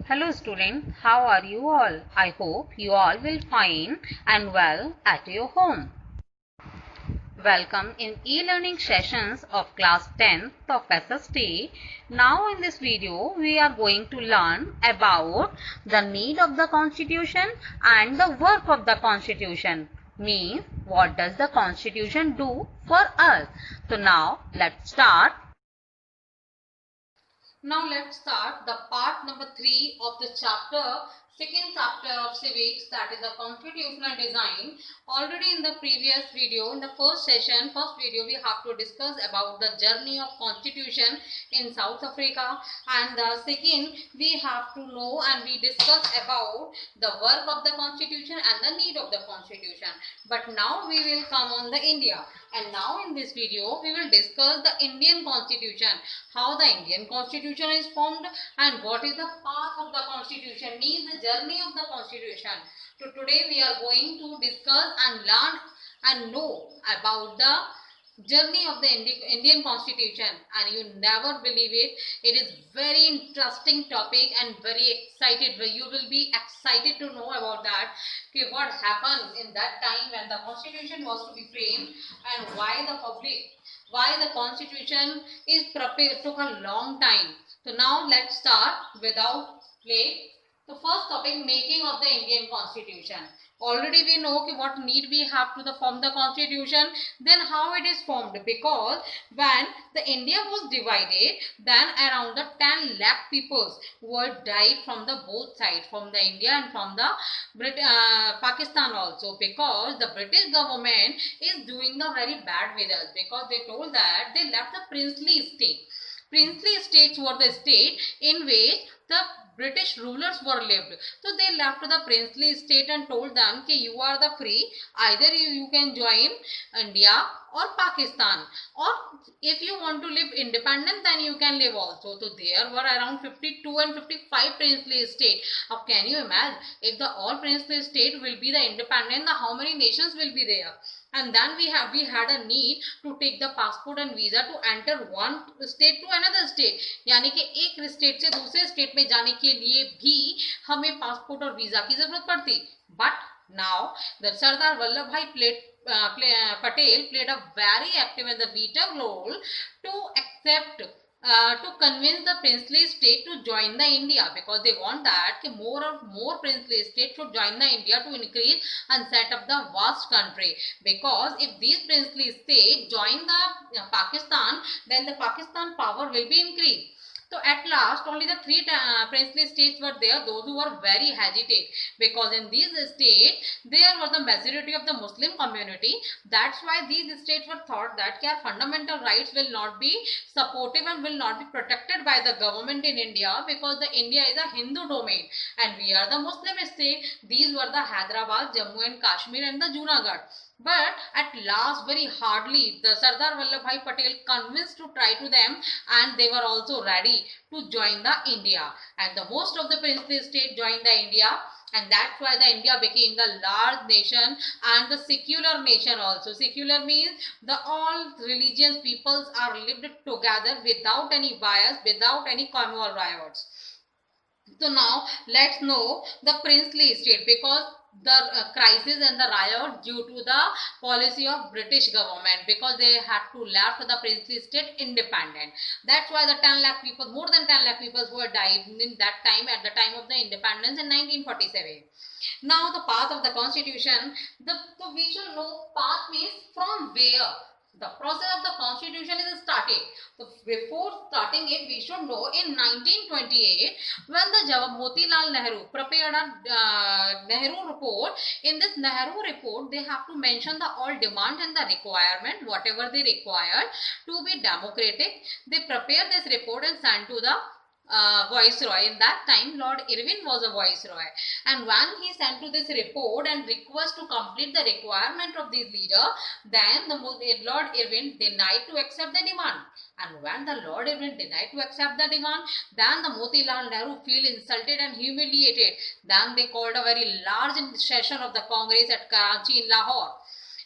Hello students, how are you all? I hope you all will fine and well at your home. Welcome in e-learning sessions of class 10th of SST. Now in this video we are going to learn about the need of the constitution and the work of the constitution. Means what does the constitution do for us? So now let's start. Now let's start the part number 3 of the second chapter of civics, that is the constitutional design. Already in the previous video, in the first video, we have to discuss about the journey of constitution in South Africa, and the second we have to know and we discuss about the work of the constitution and the need of the constitution. But now we will come on the India, and now in this video we will discuss the Indian constitution, how the Indian constitution is formed and what is the path of the constitution, means the journey of the constitution. So today we are going to discuss and learn and know about the journey of the Indian constitution, and you never believe it, it is very interesting topic and very excited. You will be excited to know about that, okay, what happened in that time when the constitution was to be framed, and why the constitution is prepared took a long time. So now let's start without delay. The first topic, making of the Indian constitution. Already we know what need we have to form the constitution, then how it is formed, because when the India was divided, then around the 10 lakh peoples were died from the both sides, from the India and from the Pakistan also, because the British government is doing the very bad with us, because they told that they left the princely state. Princely states were the state in which the British rulers were lived. So they left the princely state and told them, okay, you are the free, either you can join India or Pakistan, or if you want to live independent, then you can live also. So there were around 52 and 55 princely state. Now can you imagine, if the all princely state will be the independent, how many nations will be there? And then we had a need to take the passport and visa to enter one state to another state. यानी कि एक state से दूसरे state में जाने के लिए भी हमें पासपोर्ट और वीजा की जरूरत पड़ती. But now the Sardar Vallabhbhai Patel played a very active and the vital role to convince the princely state to join the India, because they want that more princely states should join the India to increase and set up the vast country. Because if these princely states join the Pakistan, then the Pakistan power will be increased. So at last only the 3 princely states were there, those who were very hesitant, because in these states there was the majority of the Muslim community. That's why these states were thought that their fundamental rights will not be supportive and will not be protected by the government in India, because the India is a Hindu domain and we are the Muslim state. These were the Hyderabad, Jammu and Kashmir and the Junagadh. But at last, very hardly, the Sardar Vallabhbhai Patel convinced to try to them, and they were also ready to join the India. And the most of the princely states joined the India, and that's why the India became the large nation and the secular nation also. Secular means the all religious peoples are lived together without any bias, without any communal riots. So now let's know the princely state, because the crisis and the riot due to the policy of British government, because they had to left the princely state independent. That's why the 10 lakh people, more than 10 lakh people were died in that time, at the time of the independence in 1947. Now the path of the constitution, so we should know path means from where the process of the constitution is started. So before starting it, we should know in 1928, when the Motilal Nehru prepared a Nehru report. In this Nehru report, they have to mention the all demand and the requirement, whatever they require to be democratic. They prepare this report and send to the Viceroy. In that time, Lord Irwin was a Viceroy, and when he sent to this report and request to complete the requirement of this leader, then the Lord Irwin denied to accept the demand. And when the Lord Irwin denied to accept the demand, then the Motilal Nehru feel insulted and humiliated. Then they called a very large session of the Congress at Karachi in Lahore.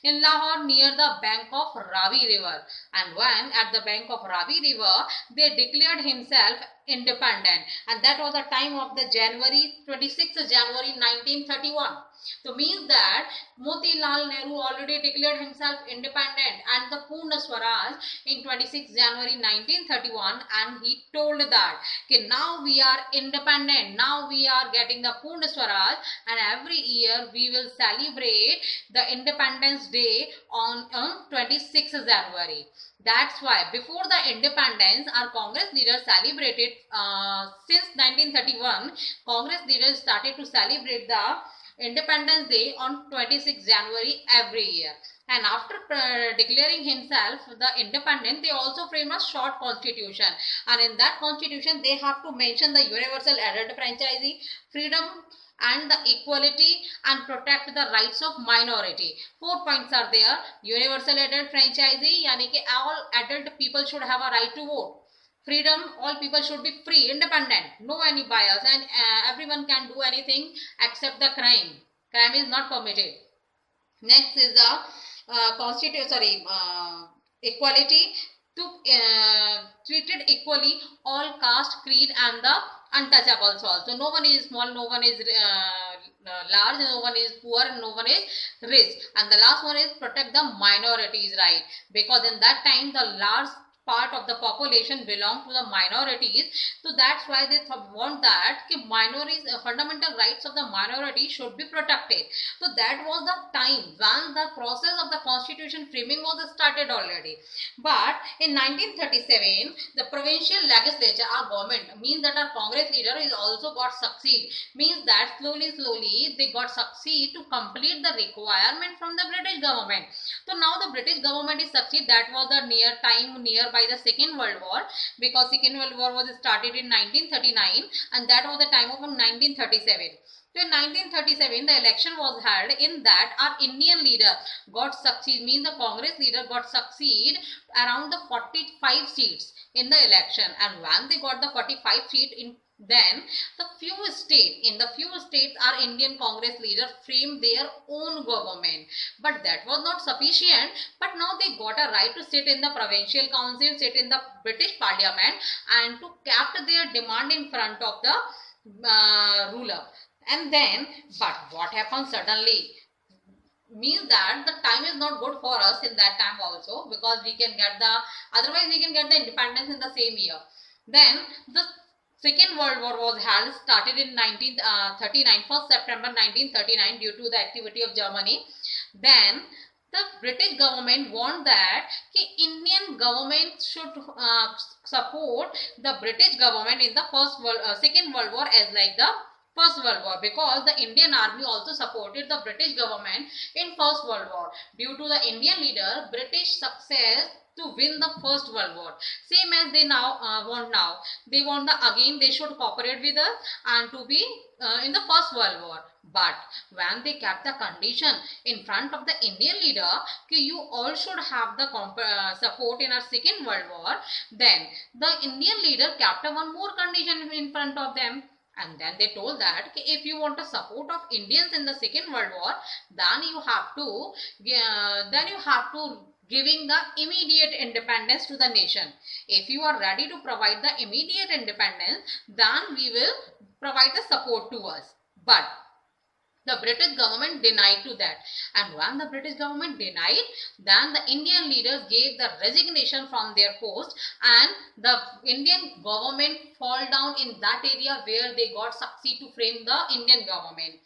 in Lahore near the bank of Ravi river. And when at the bank of Ravi river, they declared himself independent, and that was the time of the 26th January 1931. So means that Motilal Nehru already declared himself independent and the Purna Swaraj in 26 January 1931, and he told that okay, now we are independent, now we are getting the Purna Swaraj, and every year we will celebrate the Independence Day on 26 January. That's why before the independence, our Congress leaders celebrated since 1931. Congress leaders started to celebrate the Independence Day on 26 January every year. And after declaring himself the independent, they also frame a short constitution. And in that constitution, they have to mention the universal adult franchise, freedom and the equality, and protect the rights of minority. 4 points are there. Universal adult franchise, yani ki all adult people should have a right to vote. Freedom, all people should be free, independent, no any bias, and everyone can do anything except the crime. Crime is not permitted. Next is the equality, to treated equally all caste, creed and the untouchables also. No one is small, no one is large, no one is poor, no one is rich. And the last one is protect the minorities' right, because in that time the large part of the population belong to the minorities. So that's why they want that minorities, fundamental rights of the minority should be protected. So that was the time when the process of the constitution framing was started already. But in 1937, the provincial legislature, our government, means that our Congress leader is also got succeed, means that slowly they got succeed to complete the requirement from the British government. So now the British government is succeed. That was the nearby the Second World War, because Second World War was started in 1939, and that was the time of 1937. So in 1937, the election was held. In that, our Indian leader got succeed, means the Congress leader got succeed around the 45 seats in the election. And when they got the 45 seats in, then in the few states our Indian Congress leader framed their own government, but that was not sufficient. But now they got a right to sit in the provincial council, sit in the British Parliament, and to kept their demand in front of the ruler. And then, but what happened suddenly? Means that the time is not good for us in that time also, because we can get the, otherwise we can get the independence in the same year. Then the Second World War was held, started in 1939, 1st September 1939, due to the activity of Germany. Then the British government want that Indian government should support the British government in the Second World War as like the First World War, because the Indian army also supported the British government in First World War. Due to the Indian leader, British success to win the First World War, same as they now want now. They want again they should cooperate with us and to be in the First World War. But when they kept the condition in front of the Indian leader, you all should have the support in our Second World War, then the Indian leader kept one more condition in front of them. And then they told that if you want the support of Indians in the Second World War, then you have to giving the immediate independence to the nation. If you are ready to provide the immediate independence, then we will provide the support to us. But the British government denied to that. And when the British government denied, then the Indian leaders gave the resignation from their post, and the Indian government fall down in that area where they got succeed to frame the Indian government.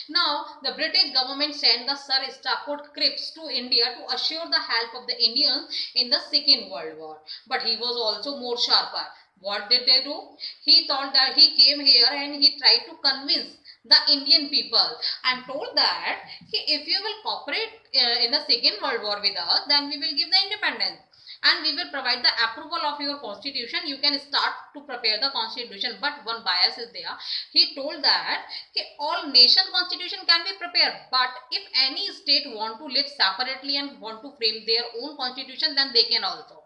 Now, the British government sent the Sir Stafford Cripps to India to assure the help of the Indians in the Second World War. But he was also more sharper. What did they do? He thought that he came here and he tried to convince the Indian people and told that if you will cooperate in the Second World War with us, then we will give the independence and we will provide the approval of your constitution. You can start to prepare the constitution. But one bias is there. He told that all nation constitution can be prepared, but if any state want to live separately and want to frame their own constitution, then they can also.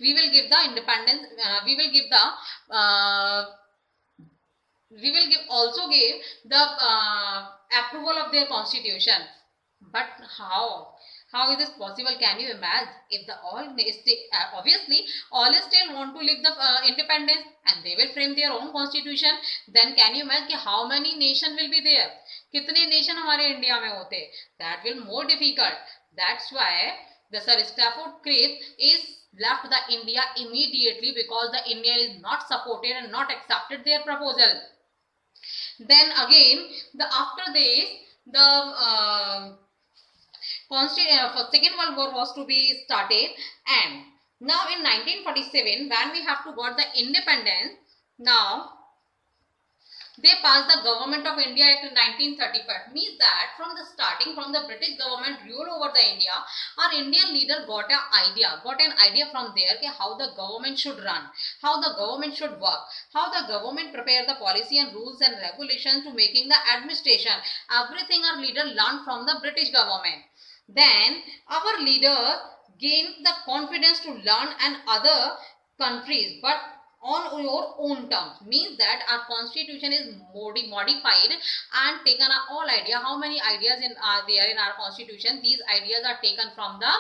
We will give the independence, we will also give the approval of their constitution. But how? How is this possible? Can you imagine? If the obviously all still want to live the independence and they will frame their own constitution, then can you imagine how many nation will be there? कितने nation हमारे India में होते? That will more difficult. That's why the Sir Stafford Cripps is left the India immediately because the India is not supported and not accepted their proposal. Then again, after this, the Second World War was to be started, and now in 1947, when we have to got the independence, now they passed the Government of India Act in 1935. Means that from the starting, from the British government rule over the India, our Indian leader got an idea from there how the government should run, how the government should work, how the government prepare the policy and rules and regulations to making the administration. Everything our leader learned from the British government. Then our leader gained the confidence to learn and other countries, but on your own terms. Means that our constitution is modified and taken all idea. How many ideas are there in our constitution? These ideas are taken from the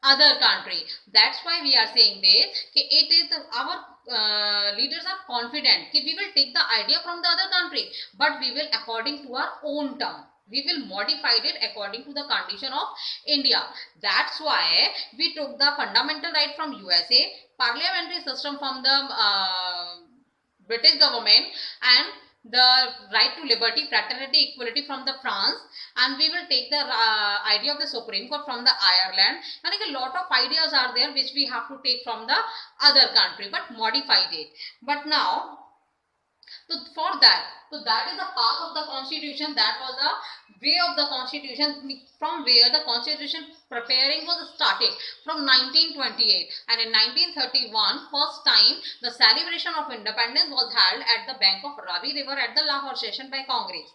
other country. That's why we are saying this. It is our leaders are confident we will take the idea from the other country, but we will according to our own term. We will modify it according to the condition of India. That's why we took the fundamental right from USA, parliamentary system from the British government, and the right to liberty, fraternity, equality from the France, and we will take the idea of the Supreme Court from the Ireland. And like a lot of ideas are there which we have to take from the other country, but modified it. But now, so that is the path of the constitution. That was the way of the constitution, from where the constitution preparing was started from 1928. And in 1931, first time the celebration of independence was held at the bank of Ravi River at the Lahore session by Congress.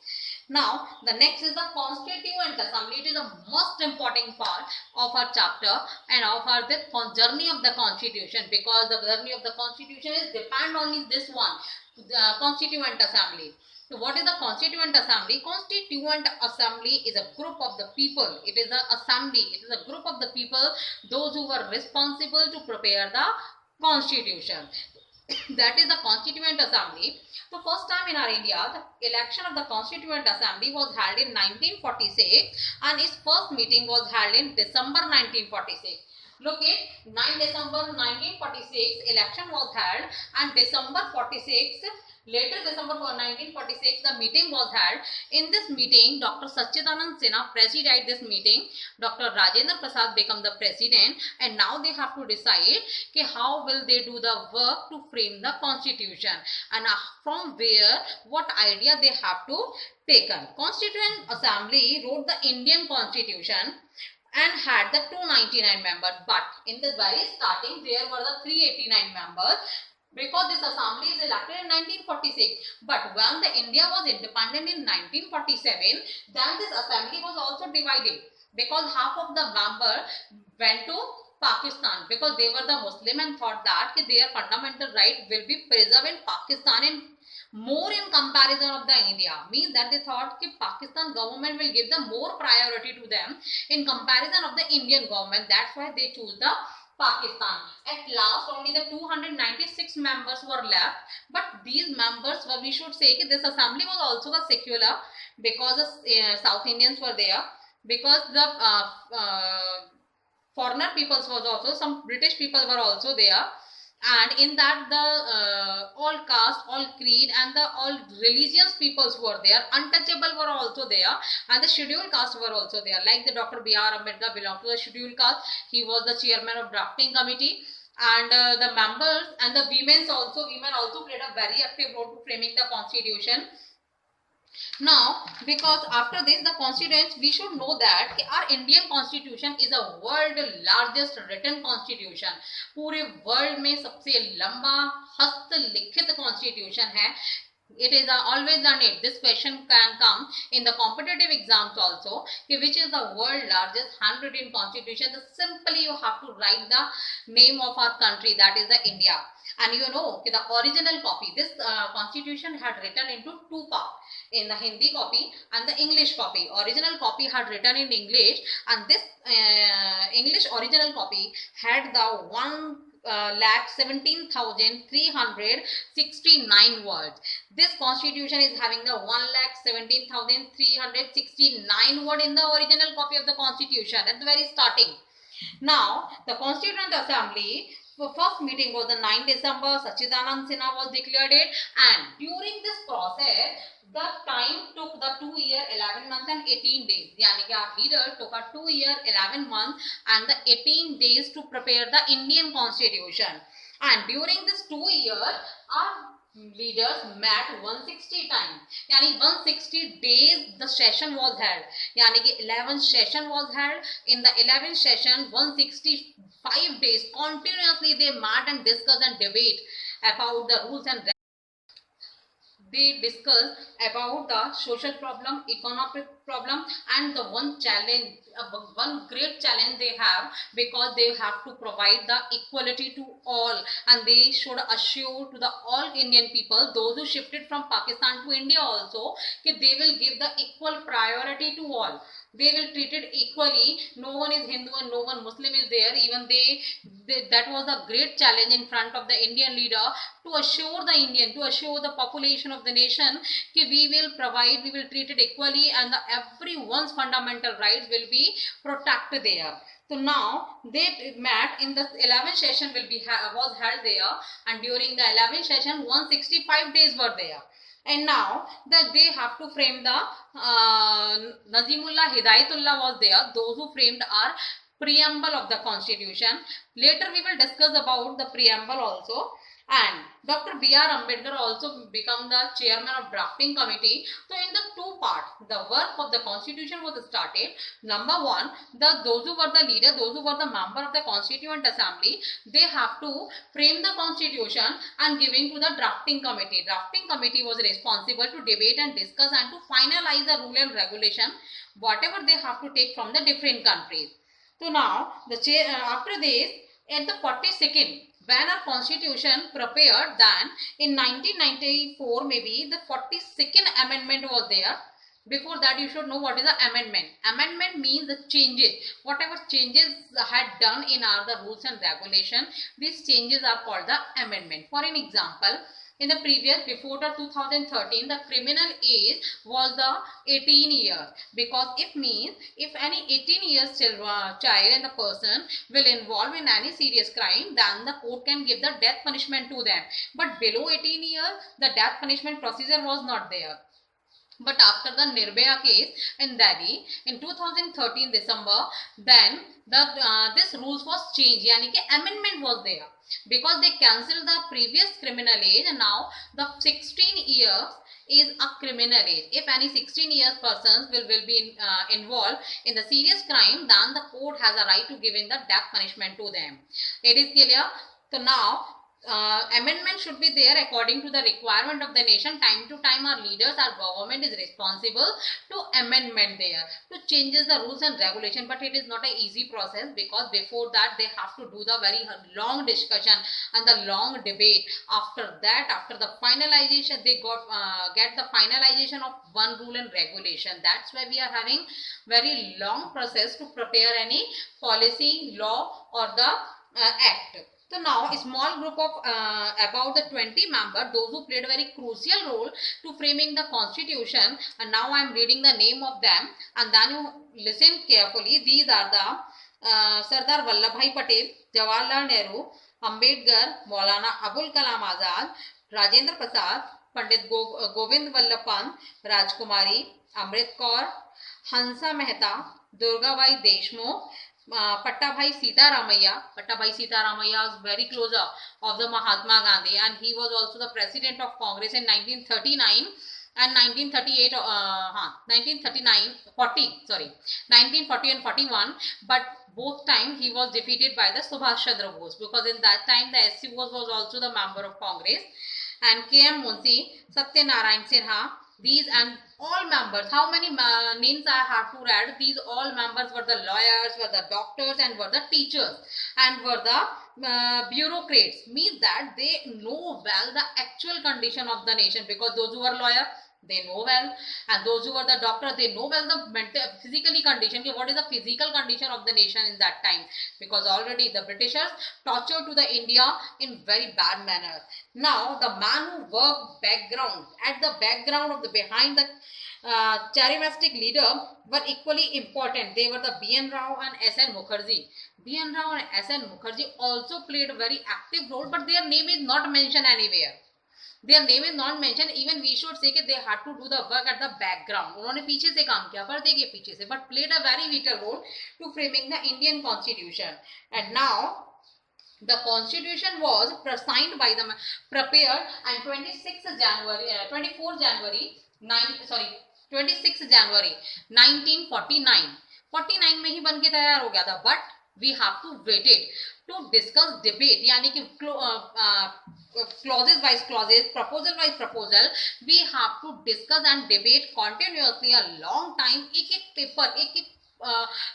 Now, the next is the Constituent Assembly. It is the most important part of our chapter and of our journey of the Constitution, because the journey of the Constitution is depend on this one, the Constituent Assembly. So, what is the Constituent Assembly? Constituent Assembly is a group of the people. It is an assembly. It is a group of the people, those who were responsible to prepare the Constitution. That is the Constituent Assembly. So first time in our India, the election of the Constituent Assembly was held in 1946, and its first meeting was held in December 1946. Look it, 9 December 1946 election was held, and December 46, later December 1946, the meeting was held. In this meeting, Dr. Sachidanand Sinha presided this meeting. Dr. Rajendra Prasad became the president, and now they have to decide how will they do the work to frame the constitution, and from where, what idea they have to take. Constituent Assembly wrote the Indian Constitution and had the 299 members, but in the very starting there were the 389 members, because this assembly is elected in 1946. But when the India was independent in 1947, then this assembly was also divided, because half of the members went to Pakistan, because they were the Muslim and thought that their fundamental right will be preserved in Pakistan in more in comparison of the India. Means that they thought that Pakistan government will give the more priority to them in comparison of the Indian government. That's why they choose the Pakistan. At last, only the 296 members were left. But these members, we should say that this assembly was also a secular, because the South Indians were there, because the foreigner peoples was also, some British people were also there. And in that the all caste, all creed and the all religious peoples were there, untouchable were also there, and the scheduled caste were also there, like the Dr. B.R. Ambedkar belonged to the scheduled caste. He was the chairman of drafting committee, and the members and the women also played a very active role to framing the constitution. Now, because after this the constituents, we should know that our Indian constitution is a world largest written constitution. पूरे world में सबसे लंबा हस्तलिखित constitution है. It is always done it. This question can come in the competitive exams also. Which is the world largest handwritten constitution? Simply you have to write the name of our country, that is the India. And you know the original copy, this constitution had written into two parts, in the Hindi copy and the English copy. Original copy had written in English, and this English original copy had the 1,17,369 words. This constitution is having the 1,17,369 word in the original copy of the constitution at the very starting. Now, the Constituent Assembly first meeting was the 9th December. Sachidanand Sinha was declared it, and during this process, the time took the 2 year, 11 months and 18 days. Yani ki our leader took a 2 year, 11 months and the 18 days to prepare the Indian Constitution. And during this 2 years, our leaders met 160 times. Yani 160 days the session was held. Yani ki 11th session was held. In the 11th session, 165 days continuously they met and discussed and debate about the rules and they discussed about the social problem, economic problem, and the one challenge, one great challenge they have, because they have to provide the equality to all, and they should assure to the all Indian people, those who shifted from Pakistan to India also, that they will give the equal priority to all. They will treat it equally. No one is Hindu and no one Muslim is there. Even that was a great challenge in front of the Indian leader, to assure the population of the nation that we will treat it equally, and everyone's fundamental rights will be protected there. So now they met in the 11th session was held there, and during the 11th session 165 days were there. And now that they have to frame the Nazimullah Hidayatullah was there, those who framed our preamble of the constitution. Later we will discuss about the preamble also. And Dr. B.R. Ambedkar also become the chairman of drafting committee. So in the two parts, the work of the constitution was started. Number one, those who were the leader, those who were the member of the Constituent Assembly, they have to frame the constitution and giving to the drafting committee. Drafting committee was responsible to debate and discuss and to finalize the rule and regulation, whatever they have to take from the different countries. So now, after this, at the 42nd, when our constitution prepared, then in 1994 maybe the 42nd amendment was there. Before that, you should know what is the amendment. Amendment means the changes. Whatever changes had done in the rules and regulation, these changes are called the amendment. For an example, in the before the 2013, the criminal age was the 18 years, because if any 18 years child and the person will involve in any serious crime, then the court can give the death punishment to them. But below 18 years, the death punishment procedure was not there. But after the Nirbhaya case in Delhi in 2013 December, then this rules was changed. Yani ki amendment was there, because they cancelled the previous criminal age, and now the 16 years is a criminal age. If any 16 years persons will be involved in the serious crime, then the court has a right to give in the death punishment to them. It is clear. So now amendment should be there according to the requirement of the nation. Time to time our leaders, our government is responsible to amendment there, to changes the rules and regulation. But it is not an easy process, because before that they have to do the very long discussion and the long debate. After that, after the finalization, they get the finalization of one rule and regulation. That's why we are having very long process to prepare any policy, law or the act. So now a small group of about the 20 members, those who played a very crucial role to framing the constitution, and now I am reading the name of them, and then you listen carefully. These are the Sardar Vallabhbhai Patel, Jawaharlal Nehru, Ambedkar, Maulana Abul Kalam Azad, Rajendra Prasad, Pandit Govind Vallabh Pant, Rajkumari, Amrit Kaur, Hansa Mehta, Durgabai Deshmukh, Pattabhai Sitaramaiah. Pattabhai Sitaramaiah is very closer of the Mahatma Gandhi, and he was also the president of Congress in 1939 and 1940 and 41. But both time he was defeated by the Subhash Chandra Bose, because in that time the S.C. Bose was also the member of Congress. And K.M. Munshi, Satyanarayan Sinha, These and all members, how many names I have to read? These all members were the lawyers, were the doctors, and were the teachers, and were the bureaucrats. Means that they know well the actual condition of the nation, because those who are lawyers, they know well, and those who are the doctor, they know well the mental physically condition, what is the physical condition of the nation in that time, because already the Britishers tortured to the India in very bad manner. Now the man who worked background, at the background of the behind the charismatic leader were equally important. They were the B.N. Rao and S.N. Mukherjee. B.N. Rao and S.N. Mukherjee also played a very active role, but their name is not mentioned anywhere. Their name is not mentioned. Even we should say that they had to do the work at the background. उन्होंने पीछे से काम किया, पर्दे के पीछे से, but played a very vital role to framing the Indian Constitution. And now the Constitution was signed by the prepared and 24 January 1949. 49 में ही बन के तैयार हो गया था, but we have to wait it to discuss debate, यानी कि clauses wise clauses, proposal wise proposal, we have to discuss and debate continuously a long time. एक पेपर, एक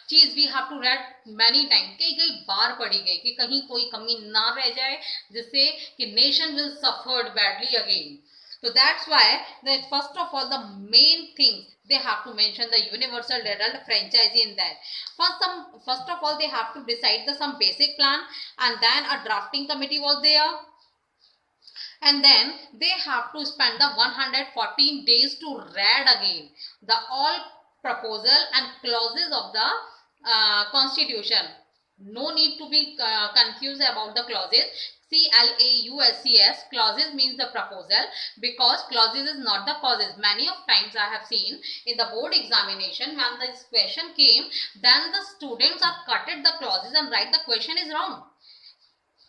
चीज we have to read many time, कई बार पढ़ी गई कि कहीं कोई कमी ना रह जाए, जिससे कि nation will suffered badly again. So that's why the first of all the main thing they have to mention the universal adult franchise in that. First of all they have to decide the some basic plan, and then a drafting committee was there, and then they have to spend the 114 days to read again the all proposal and clauses of the constitution. No need to be confused about the clauses. CLAUSES, clauses means the proposal, because clauses is not the causes. Many of times I have seen in the board examination, when this question came, then the students have cutted the clauses and write the question is wrong.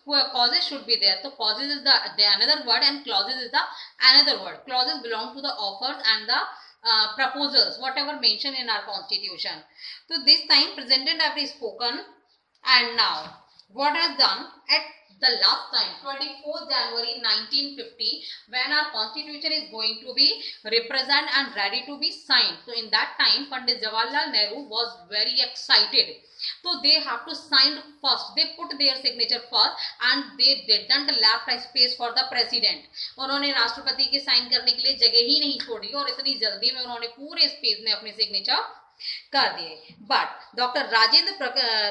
Causes should be there. So causes is the another word, and clauses is the another word. Clauses belong to the offers and the proposals, whatever mentioned in our constitution. So this time President have spoken, and now what has done at the last time, 24th January 1950, when our constitution is going to be represented and ready to be signed. So in that time, Pandit Jawaharlal Nehru was very excited. So they have to sign first. They put their signature first, and they didn't left space for the president. उन्होंने राष्ट्रपति के sign करने के लिए जगह ही नहीं छोड़ी, और इतनी जल्दी में उन्होंने पूरे स्पेस में अपने सिग्नेचर कर दिए. But Dr. Rajendra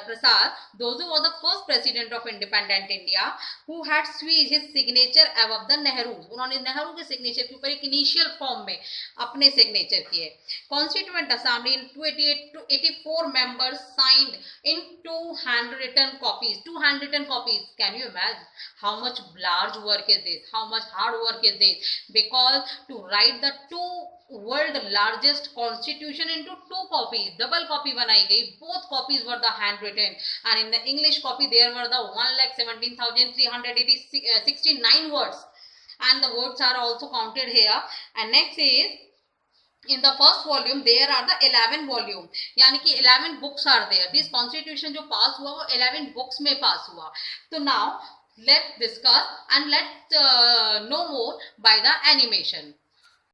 Prasad, those who was the first president of independent India, who had switched his signature above the Nehru. उन्होंने नेहरू के सिग्नेचर के ऊपर एक इनिशियल फॉर्म में अपने सिग्नेचर किए. Constituent Assembly in 288 to 84 members signed in 2 handwritten copies. 2 handwritten copies. Can you imagine how much large work is this? How much hard work is this? Because to write the world largest constitution into 2 copies, double copy बनाई गई. Both copies were the handwritten, and in the English copy there were the 1,17,369 words, and the words are also counted here. And next is, in the first volume there are the 11 volume, यानी कि 11 books are there. This constitution जो पास हुआ वो 11 books में पास हुआ. So now let's discuss and let's know more by the animation.